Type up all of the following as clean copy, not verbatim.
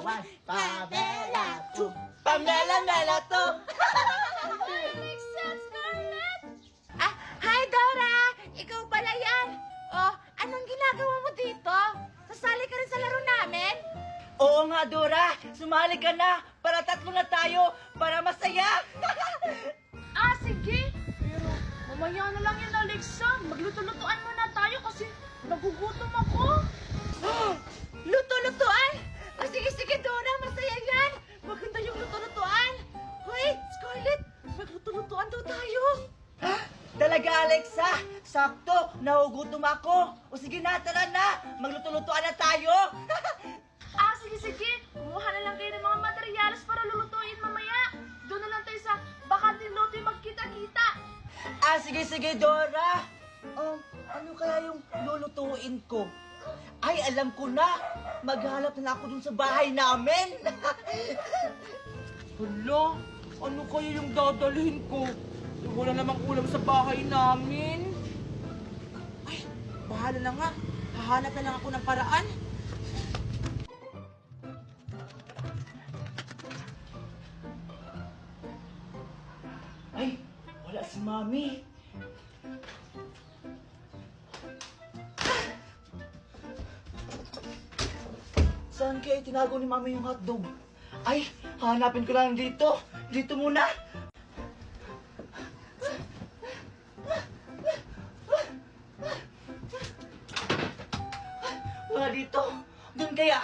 one. Pamela 2. Pamela Mela 2. Alexa, Scarlett! Ah, hi Dora! Ikaw pala yan! Oh, anong ginagawa mo dito? Sasali ka rin sa laro namin? Oo nga, Dora. Sumali ka na. Para tatlo na tayo. Para masaya. Ah, sige! Pero mamaya na lang yan, Alexa. Magluto-lutuan muna tayo kasi nagugutom ako. Luto-lutuan? Ah, sige, Dora. Masaya yan. Maganda yung luto-lutuan. Hoy, Scarlett, magluto-lutuan daw tayo. Talaga, Alexa. Sakto. Nahugutom ako. O sige na, tara na. Magluto-lutuan na tayo. Ah, sige. Kumuha na lang kayo ng mga materyales para lulutuin mamaya. Doon na lang tayo sa bakanting loto yung magkita-kita. Ah, sige, Dora. Ano kaya yung lulutuin ko? Ay, alam ko na. Maghanap na ako dun sa bahay namin. Hala, ano kaya yung dadalhin ko? Wala namang ulam sa bahay namin. Ay, bahala na nga. Hahanap na lang ako ng paraan. Ay, wala si Mami. Saan kaya tinago ni Mami yung hotdog? Ay, hanapin ko lang dito. Dito muna. Wala dito. Doon kaya.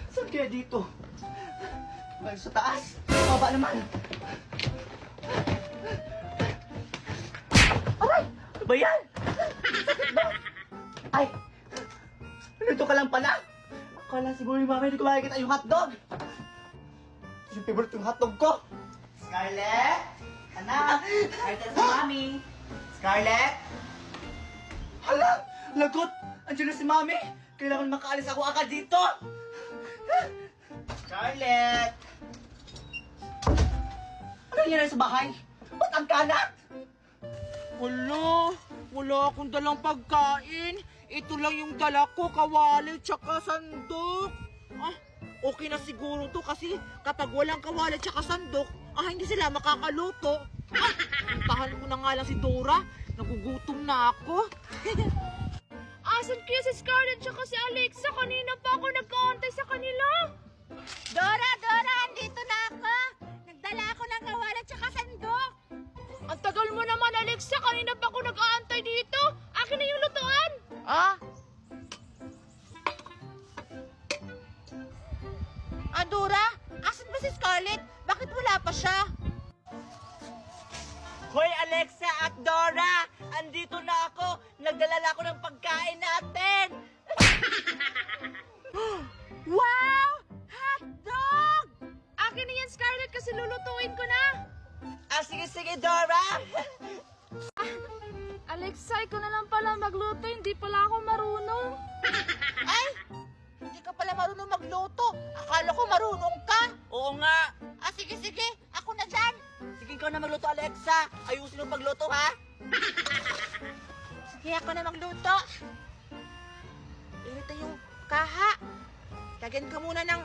Saan kaya dito? Ay, sa taas. Baba naman. Aray! Ano ba yan? Sakit ba? Ay! Nandito ka lang pala. Akala siguro yung mama hindi ko makikita yung hotdog. Yung favorite yung hotdog ko. Scarlett! Anak! Kahit si Mami. Scarlett! Hala! Lagot! Andiyan na si Mami! Kailangan makaalis ako agad dito! Scarlett! Ano nangyari sa bahay? Ba't ang kanat? Wala akong dalang pagkain. Ito lang yung dala ko, kawali tsaka sandok. Ah, okay na siguro to kasi kapag walang kawali tsaka sandok, hindi sila makakaluto. Puntahan mo na nga lang si Dora. Nagugutom na ako. Asan kaya si Scarlett tsaka si Alexa? Kanina pa ako nagkaantay sa kanila. Dora, andito na ako. Nagdala ako ng kawala tsaka sandok. Ang tagal mo naman, Alexa. Kanina pa ako nag-aantay dito. Akin na yung lutuan. Ah? Dora, asan ba si Scarlett? Bakit wala pa siya? Hoy Alexa at Dora! Andito na ako! Nagdala na ako ng pagkain natin! Wow! Hotdog! Akin na yan, Scarlett, kasi lulutuin ko na. Sige, Dora! Alexa, ikaw na lang pala magluto. Hindi pala ako marunong. Ay! Hindi ka pala marunong magluto! Akala ko marunong ka! Oo nga! Sige! Ako na dyan! Sige, ikaw na magluto, Alexa! Ayusin yung pagluto, ha? Sige, ako na magluto. Ito yung kaha. Lagyan ko muna ng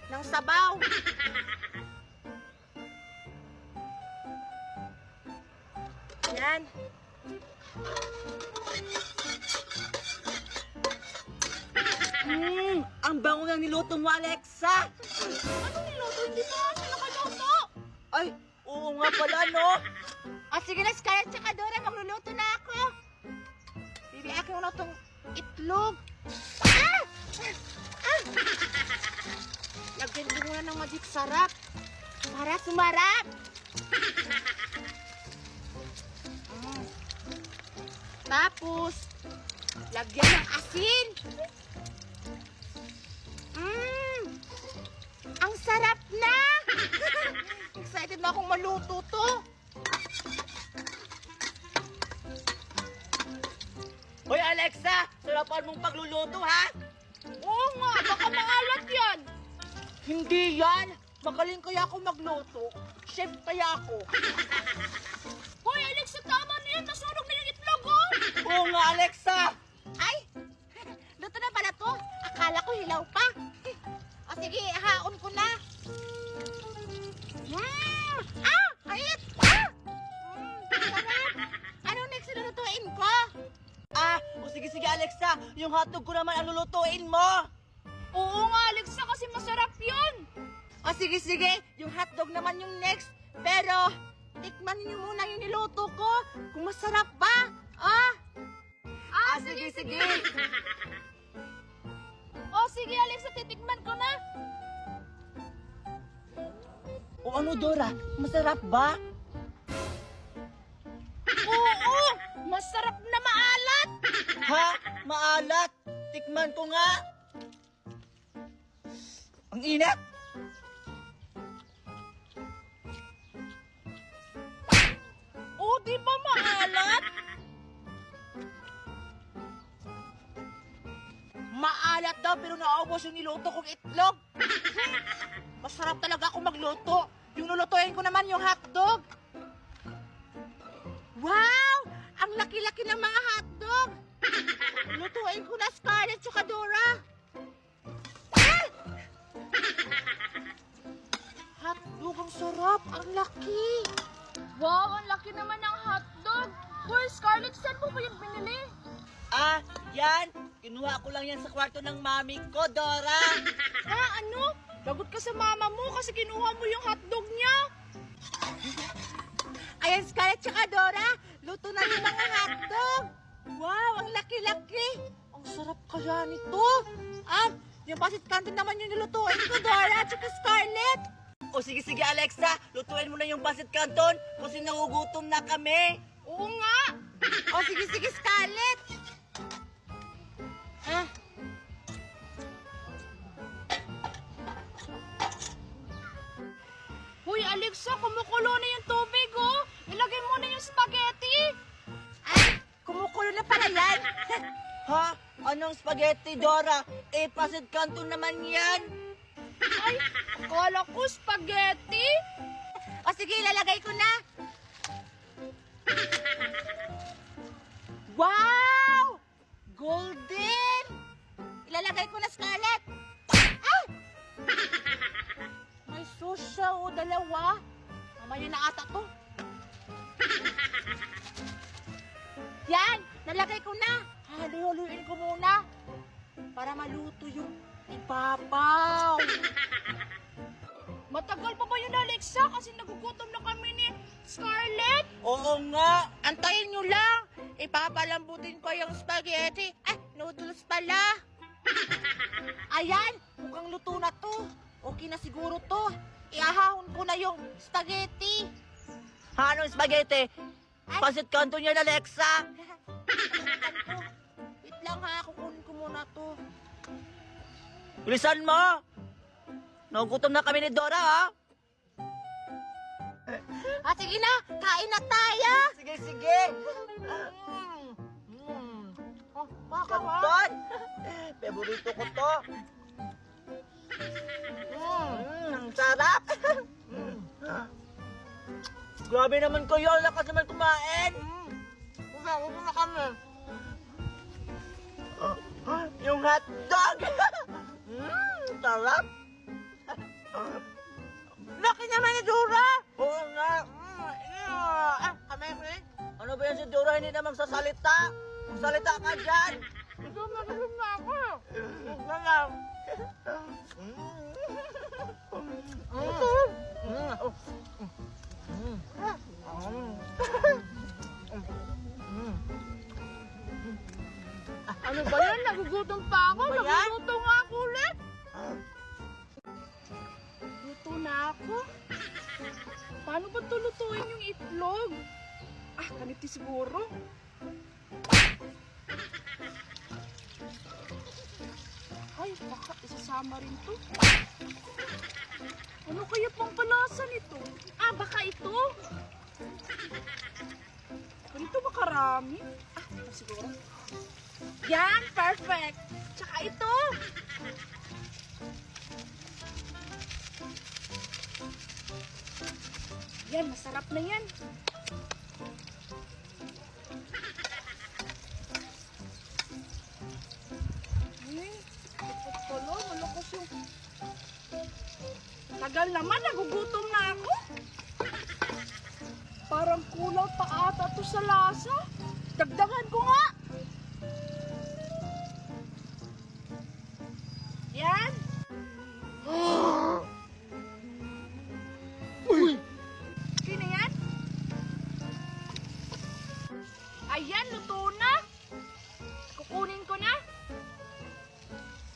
ng sabaw. Yan. Ang bango ng niluto mo, Alexa! Anong niluto? Hindi pa ako nakaluto. Ay, oo nga pala, no? Sige na, Scarlett, tsaka Dora, magluluto na ako. Bibi, akin mo na itong itlog. Lagyan ko muna ng magic sarap para sumarap. Tapos, lagyan ng asin. Ang sarap na! Excited na akong maluto to. Hoy, Alexa! Sarapan mong pagluluto, ha? Oo nga, baka maalat yan. Hindi yan! Magaling kaya ako magluto. Chef kaya ako. Hoy, Alexa, tama na yan. Nasunog na yung itlog, oh. Oo nga, Alexa! Ay, sige, sige, Alexa. Yung hotdog ko naman ang lulutuin mo. Oo nga, Alexa, kasi masarap yun. O sige, sige. Yung hotdog naman yung next. Pero, tikman niyo muna yung niluto ko. Kung masarap ba? Ah? Sige, sige. O sige, Alexa, titikman ko na. O ano, Dora? Masarap ba? Oo, masarap na maalat. Ha? Maalat? Tikman ko nga. Ang init. Oo, di ba maalat? Maalat daw pero naubos yung niluto kong itlog. Masarap talaga ako magluto. Yung lulutuin ko naman yung hotdog. Wow! Ang laki-laki ng mga hotdog. Lutuin ko na, Scarlett tsaka Dora. Ah! Hotdog, ang sarap. Ang laki. Wow, ang laki naman ng hotdog. Hoy, Scarlett, saan mo ba yung binili? Ah, yan. Kinuha ko lang yan sa kwarto ng mami ko, Dora. Ha, ano? Lagot ka sa mama mo kasi kinuha mo yung hotdog niya. Ayan, Scarlett tsaka Dora. Luto na yung mga hotdog. Wow, ang laki-laki. Ang sarap kaya nito. At yung pasit canton naman yung nilutuin ko, Dora tsaka Scarlett. O sige, sige, Alexa. Lutuin mo na yung pasit canton kasi nagugutom na kami. Oo nga. O sige, sige, Scarlett. Ah, Hoy, Alexa, kumukulo na yung tubig, oh. Ilagay mo na yung spaghetti. ay, kumukulo na pala yan. Ha? Anong spaghetti, Dora? Eh, pasit canton naman yan. Ay, akala ko spaghetti. O sige, ilalagay ko na. Wow! Golden! Ilalagay ko na, Scarlett. Ah! May sauce siya, o dalawa. Mamaya na ata to. Yan! Nalagay ko na. Halu-haluin ko muna. Para maluto yung ibabaw. Matagal pa ba yun, Alexa? Kasi nagugutom na kami ni Scarlett. Oo nga. Antayin nyo lang. Ipapalambutin ko yung spaghetti. Ay, noodles pala. Ayan, mukhang luto na to. Okay na siguro to. Iahahon ko na yung spaghetti. Ha, anong spaghetti? Ay. Pasit canton yan, Alexa. Nakalimutan ko. Wait lang ha, kukunin ko muna to. Bilisan mo. Nagugutom na kami ni Dora, ha? Sige na, kain na tayo. Sige, sige. Oh, baka ha? Canton. Paborito ko to. Ang sarap. Grabe naman kayo. Lakas naman kumain. Uwi na kami. Yung hotdog. Sarap. Laki naman ni Dora. Oo nga. Kami. Ano ba yan si Dora? Hindi na magsasalita. Magsalita ka dyan. Ito magaling na ako. Huwag na lang. Ano ba yan? Nagugutom pa ako. Ano ba yan? Nagugutom nga ako ulit. Luto na ako. Paano ba tulutuin yung itlog? Ganito siguro. Ay, baka isasama rin to. Ano kaya pang palasa nito? Baka ito. Ganito ba karami? Ito siguro. Yan, perfect. Tsaka ito. Yan, masarap na yan. Dapat pala, malakas yung... Tagal naman, nagugutom na ako. Parang kulang pa ata to sa lasa. Dagdagan ko nga. Ayan, luto na. Kukunin ko na.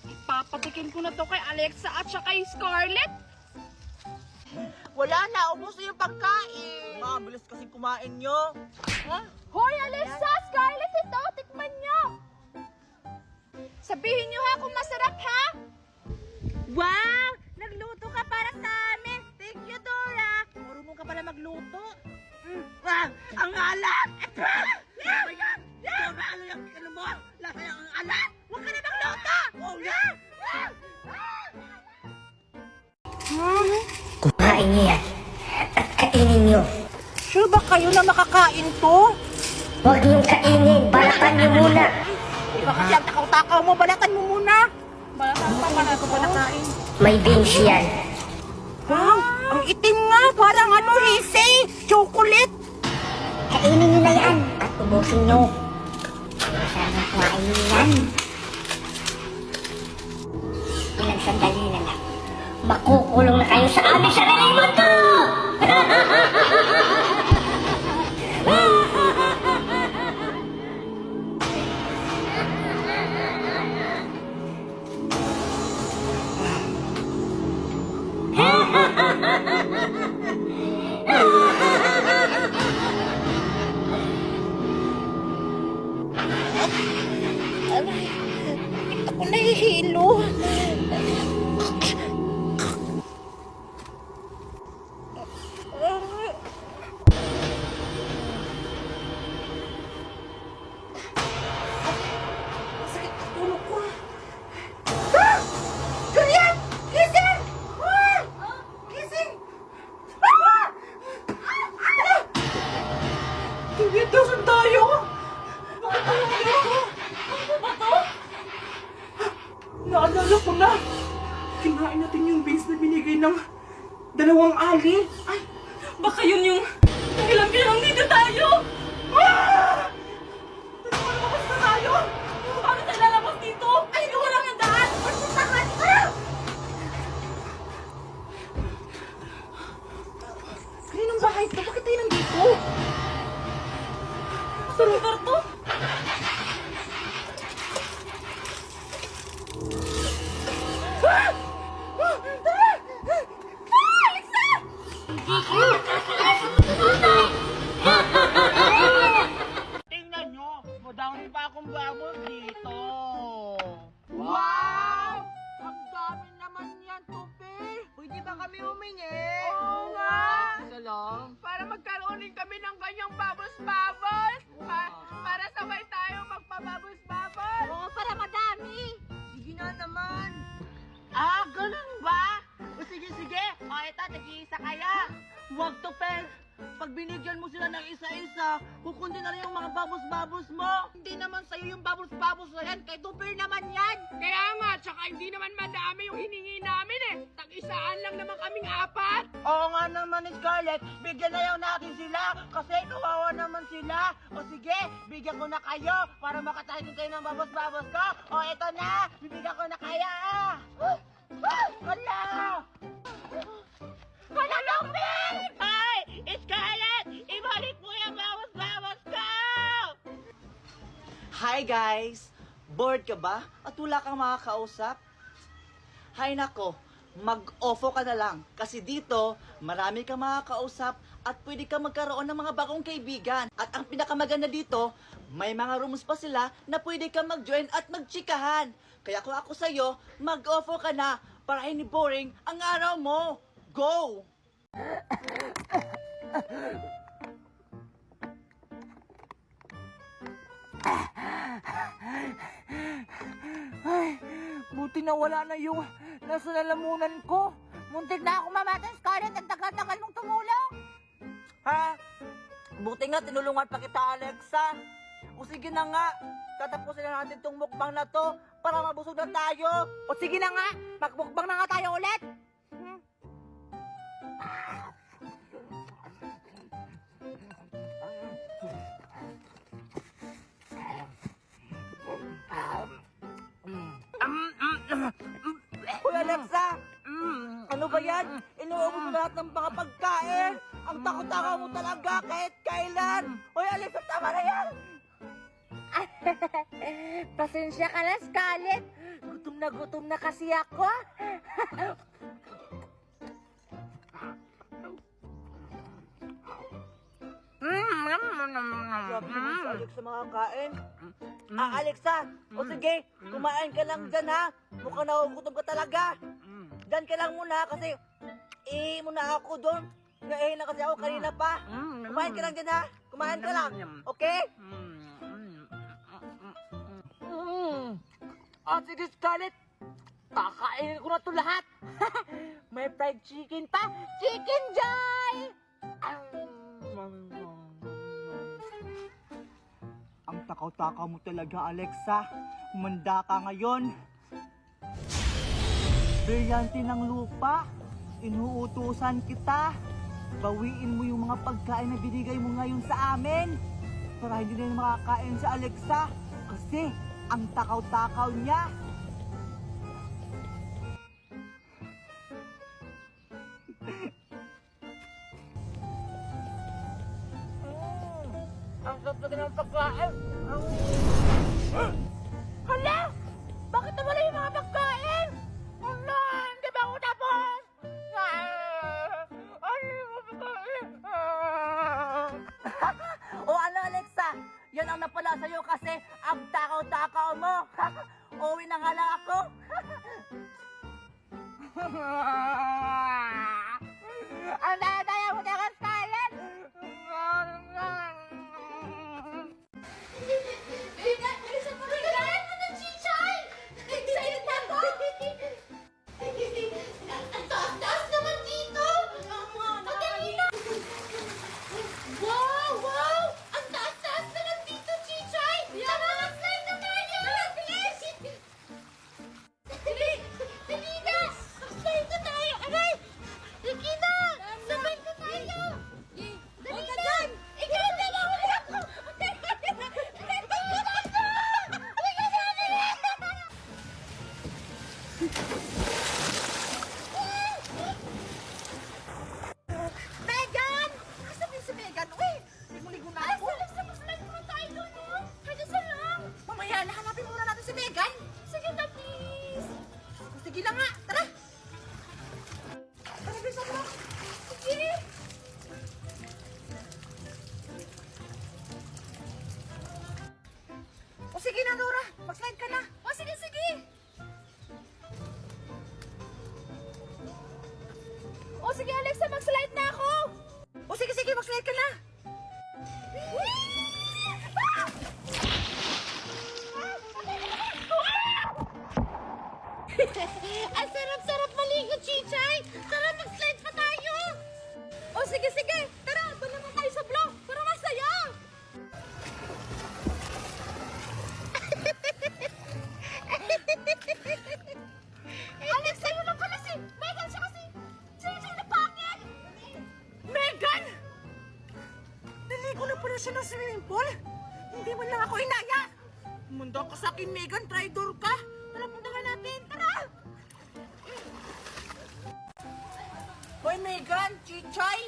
Ipapatikin ko na to kay Alexa at saka kay Scarlett. Wala na, ubos na yung pagkain. Mabilis kasi kumain nyo. Hoy, Alexa! Scarlett, ito! Tikman nyo! Sabihin nyo ha kung masarap, ha? Wow! Nagluto ka para sa amin. Thank you, Dora. Marunong ka pala magluto. Ang alat! Oh my God! Dora, ano yung ano mo? Lasa yung ang alat! Huwag ka na magluto! Oh, yeah! Kumain niyo yan at kainin niyo. Sure ba kayo na makakain to? Huwag niyong kainin, balatan niyo muna. Di ba kasi ang takaw-takaw mo, balatan mo muna. Balatan pa pala ko balakain. May beans yan. Wow! Ang itim nga! Parang ano, hisi! Chocolate! Kainin niyo na yan at ubusin niyo. Masarap kumain niyo yan. Ilang sandali na lang. Makukulong na kayo sa amin sa mundo! Ako nahihilo. Sakit ang ulo ko. Julian! Gising! Gising! Julian, dasan tayo? Bakit tayo dito? Ano ba to? Naalala ko na. Kinain natin yung beans na binigay ng dalawang ali. Ay, baka yun yung dahilan kaya nandito tayo. Lumabas na tayo. Paano tayo lalabas dito? Ay, hindi ko lang ang daan. Magpuntahan ka! Kaninong bahay ito? Bakit tayo nandito? Sa lugar to? Tingnan nyo! Madami pa akong babos dito. Wow! Ang dami naman yan, Tupi! Pwede ba kami humingi? Oo nga! Isa lang. Para magkaroon din kami ng ganyang babos-babos. Para sabay tayo magpababos-babos. Oo, para madami! Sige na naman! Ah, ganun ba? O sige, sige. O ito, nag-iisa kaya. Huwag to, Pel. Pag binigyan mo sila ng isa-isa, kukundi na rin yung mga babos-babos mo. Hindi naman sa'yo yung babos-babos na yan, kay Tupi naman yan! Kaya nga, tsaka hindi naman madami yung hiningi namin eh. Tag-isaan lang naman kaming apat. Oo nga naman, Scarlett. Bigyan na yun natin sila kasi kawawa naman sila. O sige, bigyan ko na kayo para makatayin kayo ng babos-babos ko. O ito na, bibigyan ko na kaya. Wala! Wala, Tupi! Ay! Scarlett! Ibalik mo yung babos-babos ko! Hi guys! Bored ka ba? At wala kang makakausap? Hay nako, mag-offo ka na lang. Kasi dito, marami kang makakausap at pwede kang magkaroon ng mga bagong kaibigan. At ang pinakamaganda dito, may mga rooms pa sila na pwede kang mag-join at magchikahan. Kaya kung ako sa'yo, mag-offo ka na para hindi boring ang araw mo. Go! Ay, buti na wala na yung nasa lalamunan ko. Muntik na ako mamatay, Scarlett. Ang tagal-tagal mong tumulong. Ha? Buti nga tinulungan pa kita, Alexa. O sige na nga, tatapusin na natin tong mukbang na to para mabusog na tayo. O sige na nga, magmukbang na nga tayo ulit. Uy, Alexa! Ano ba yan? Inuubos mo lahat ng mga pagkain! Ang takot-takaw mo talaga kahit kailan! Uy, Alexa, tama na yan! Pasensya ka na, Scarlett. Gutom na kasi ako. Grabe naman si Alexa makakain. Alexa, o sige, kumain ka lang dyan ha. Mukhang nagugutom ka talaga. Dyan ka lang muna kasi muna ako doon. Ngayon na kasi ako kanina pa. Kumain ka lang dyan ha. Kumain ka lang. Okay? Sige, Scarlett. Kakainin ko na to lahat. May fried chicken pa. Chicken Joy! Ang takaw-takaw mo talaga, Alexa. Humanda ka ngayon. Brilyante ng lupa. Inuutusan kita. Bawiin mo yung mga pagkain na binigay mo ngayon sa amin. Para hindi na makakain si Alexa. Kasi ang takaw-takaw niya. Ang sarap na ng pagkain. Hala! Bakit nawala yung mga pagkain? Hala! Hindi ba ako tapos? Ano yung mga pagkain? O ano, Alexa? Yan ang napala sa'yo kasi ang takaw-takaw mo. Uwi na nga lang ako. Ang daya mo na ka, Scarlett! Bilisan mo ng chichay! Excited na ako! Ang taas-taas naman dito! Madali na! Wow! Wow! Ang taas-taas naman dito, chichay! Tara, mag-slide na tayo! Bilis! Dali! Dali na! Mag-slide na tayo! Aray! Sige na! Sabay na tayo! Dali na! Ikaw na lang! Ako! Megan! Asa ba si Megan? Uy! Ligo-ligo na ako. Slide mo tayo, no? Pwede sa lang! Mamaya, nahanapin muna natin si Megan. Sige na, please! Sige na nga, tara! Tara, bilisan mo. Sige! O sige na, Dora. Mag-slide ka na. O, sige, sige! O, sige, Alexa, mag-slide na ako! O sige, sige, mag-slide ka na. Ang sarap-sarap maligo, Chichay! Tara, mag-slide pa tayo! O, sige, sige! Tara, doon naman tayo sa block para masaya! Alex, sa'yo lang pala si Megan siya kasi Chichay na pangit! Megan! Naligo na pala siya ng swimming pool. Hindi man lang ako inaya. Munda ka sa akin, Megan. Traitor ka. Tara, puntahan natin. Tara! Hoy, Megan! Chichay!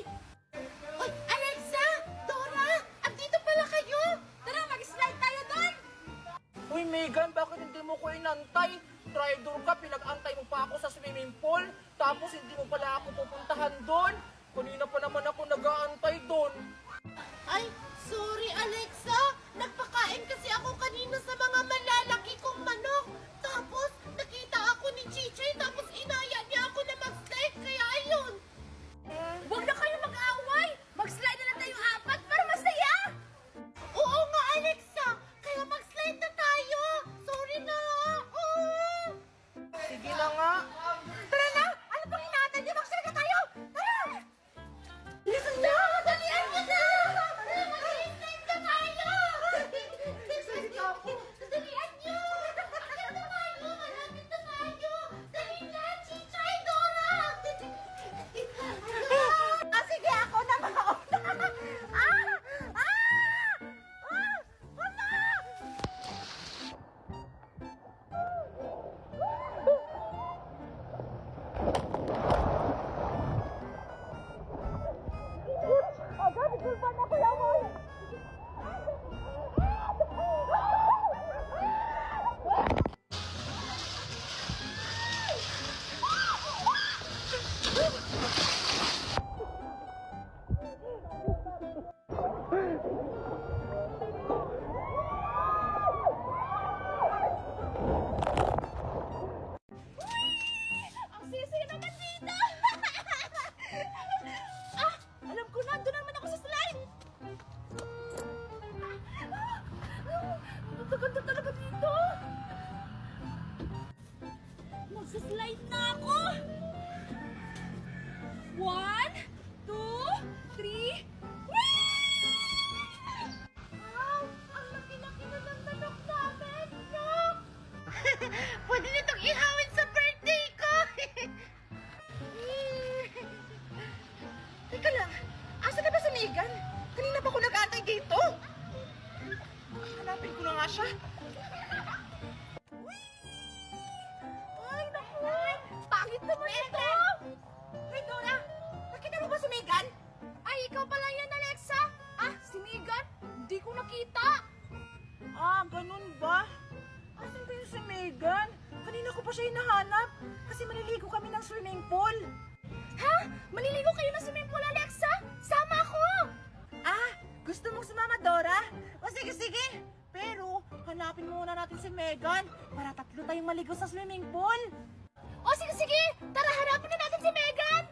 Oy, Alexa! Dora! Andito pala kayo! Tara, mag-slide tayo doon! Uy, Megan, bakit hindi mo ko inantay? Traitor ka, pinag-antay mo pa ako sa swimming pool. Tapos hindi mo pala ako pupuntahan doon. Kanina pa naman ako nag-aantay doon. Ay, sorry, Alexa! Nagpakain kasi ako kanina sa mga malalaki kong manok. Tapos, nakita ako ni Chichay, tapos inaya niya ako na mag-slide, kaya ayun. Huwag na kayo mag-away! Mag-slide na lang tayong apat para masaya! Oo nga, Alexa! Kaya mag-slide na tayo! Sorry na! Sige na nga. Tara na! Ano pang hinahantay niyo? Mag-slide na tayo! Tara! Listen na! Dalian niyo na! Mag-slide na tayo! Ganda talaga dito. Magsaslide na ako. 1, 2, 3. Wow! Ang laki-laki na ng manok namin, no? Pwede nitong ihawin sa birthday ko! Teka lang, asa na ba si Megan? Kanina pa ako nag-aantay dito. Hanapin ko na nga siya. Ay, naku! Pangit naman ito! Hey, Dora! Nakita mo ba si Megan? Ay, ikaw pala yan, Alexa. Ah, si Megan. Hindi ko nakita. Ah, ganun ba? Asan ba yung si Megan? Kanina ko pa siya hinahanap kasi maliligo kami ng swimming pool. Ha? Maliligo kayo na swimming pool, Alexa? Sama ako! Ah, gusto mong sumama, Dora? O sige, sige. Pero, hanapin muna natin si Megan para tatlo tayong maligo sa swimming pool. O sige! Tara, hanapin na natin si Megan!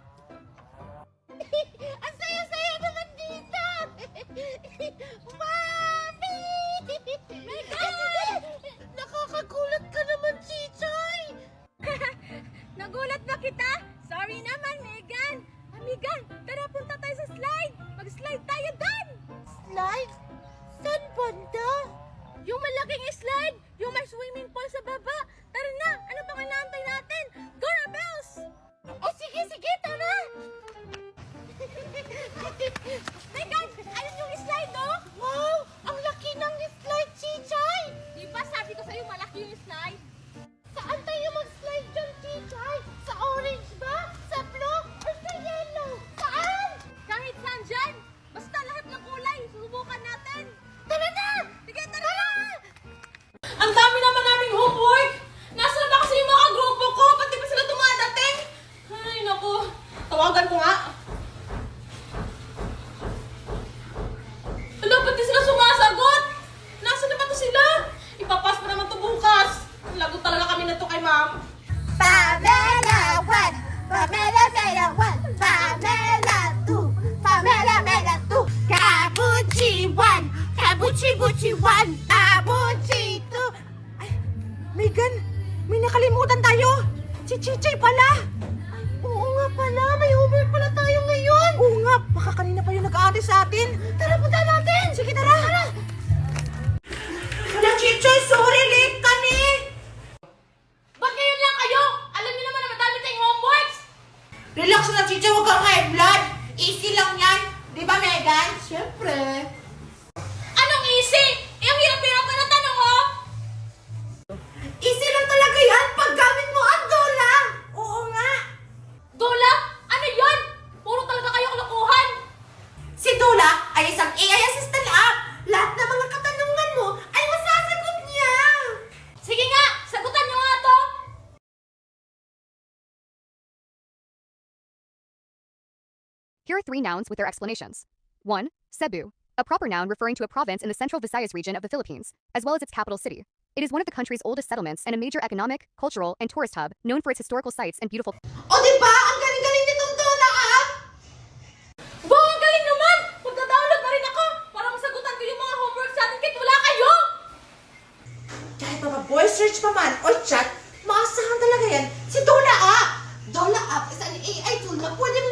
Ang saya-saya naman dito! Mami! Megan! Nakakagulat ka naman, Chichoy! Nagulat ba kita? Sorry naman, Megan! Megan, tara punta tayo sa slide! Mag-slide tayo doon! Slide? Saan banda? Yung malaking slide! Yung may swimming pool sa baba! Tara na! Ano bang inaantay natin? Go na, Bells! O sige, tara! Megan! Ayun yung slide, oh! Wow! Ang laki ng slide, Chichoy! Di ba sabi ko sa'yo malaki yung slide? Saan tayo mag-slide dyan, Chichoy? Sa orange ba? Sa blue? Or sa yellow? Saan? Kahit saan dyan! Basta lahat ng kulay, susubukan natin! Tara na! Sige, tara! Ang dami naman naming homework! Nasaan ba kasi yung mga grupo ko? Ba't di ba sila dumadating? Ay, naku. Tawagan ko nga. Hala, ba't di sila sumasagot? Nasaan na ba to sila? Ipapas pa naman to bukas. Lagot talaga kami na to kay ma'am. Pamela 1, Pamela Mela 1, Pamela 2, Pamela Mela 2, Kabuchi 1, Kabuchi Buchi 1, Kabuchi 2. Ay, Megan, may nakalimutan tayo. Si Chichay pala. Oo nga pala, may homework pala tayo ngayon. Oo nga, baka kanina pa yung nag-aantay sa atin. Tara, punta natin. Sige, tara. Wala, Chichay, sorry, late kami. Ba't ngayon lang kayo? Alam niyo naman na madami tayong homeworks. Relax na, Chicha. Huwag kang high blood. Easy lang yan. Di ba, Megan? Siyempre. Anong easy? Eh, ang hirap-hirap ka na tanong, oh. Easy lang talaga yan pag gamit mo ang Dola. Oo nga. Dola? Ano yon? Puro talaga kayo kalokohan. Si Dola ay isang AI assistant app. Lahat ng mga katanungan mo ay masasagot niya. Sige nga, sagutan niyo nga to. Here are 3 nouns with their explanations. 1. Cebu, a proper noun referring to a province in the central Visayas region of the Philippines, as well as its capital city. It is one of the country's oldest settlements and a major economic, cultural, and tourist hub, known for its historical sites and beautiful. O di ba? Ang galing-galing nitong Dola app. Wow, ang galing naman! Magda-download na rin ako para masagutan ko yung mga homework sa atin kahit wala kayo! Kahit mga voice search pa man o chat, maasahan talaga yan si Dola app. Dola app is an AI tool na pwede mo